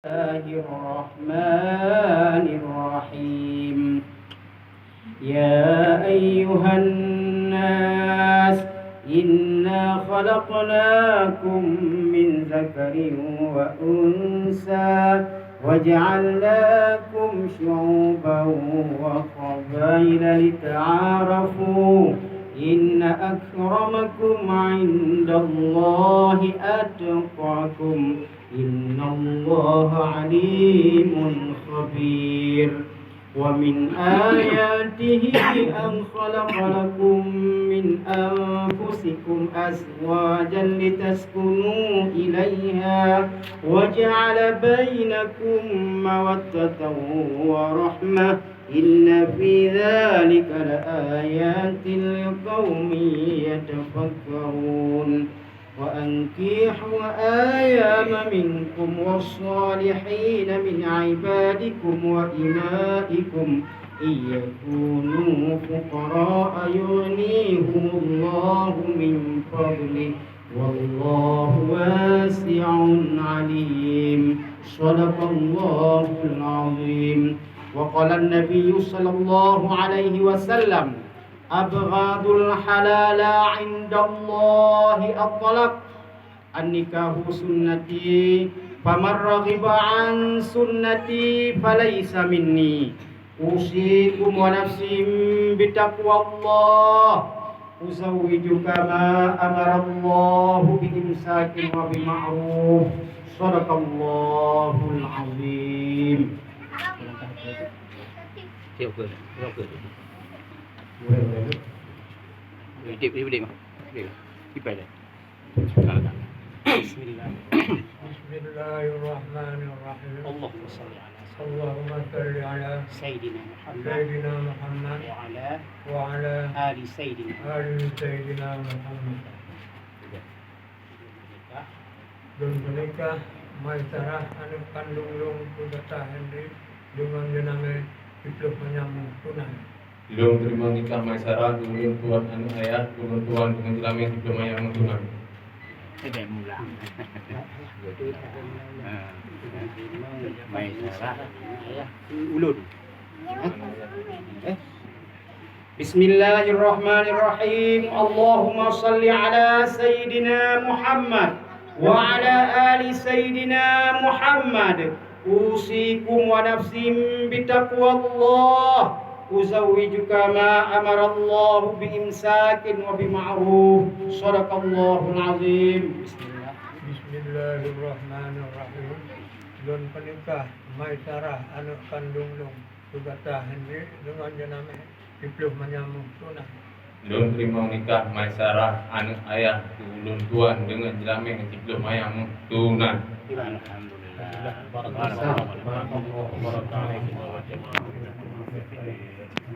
الله الرحمن الرحيم. يا أيها الناس إنا خلقناكم من ذكر وأنثى وجعلناكم شعوبا وقبائل لتعارفوا إن أكرمكم عند الله أتقاكم إن الله عليم خبير. ومن آياته أن خلق لكم من أنفسكم أزواجا لتسكنوا إليها وجعل بينكم مودة ورحمة إن في ذلك لآيات لقوم يتفكرون. وأنكحوا الأيام منكم والصالحين من عبادكم وإمائكم إن يكونوا فقراء يغنيهم الله من فضله والله واسع عليم. صدق الله العظيم. وقال النبي صلى الله عليه وسلم أبغض الحلال عند الله الطلاق النكاح سنتي فمن رغب عن سنتي فليس مني. أوصيكم ونفسي بتقوى الله أزوجك ما أمر الله بإمساك وبمعروف. صدق الله العظيم. Bismillahirrahmanirrahim. Allahumma salli ala Sayyidina Muhammad wa ala ali Sayyidina Muhammad. Dan menikah Maisarah anu kandung lung kudata Henry dengan jenama hidup menyambung tunai. Belum terima nikah Maisarah dengan tuan anu ayah dengan tuan dengan jelama hidup menyambung tunai. Tidak mulang. Maisarah ulun. Bismillahirrahmanirrahim. Allahumma salli ala Sayyidina Muhammad wa ala ali Sayyidina Muhammad. Usikum wa nafsi bitaqwallah uzawwijuka ma amara Allah biimsakin wa bima'ruf. Shadaqallahul azim. Bismillahirrahmanirrahim. Don penikah Maisarah anak kandung lung kudata Henry dengan jenama hidup menyambung tunai. Belum terima nikah Maisarah anak ayah ulun tuan dengan jelama hidup menyambung tunai. Alhamdulillah.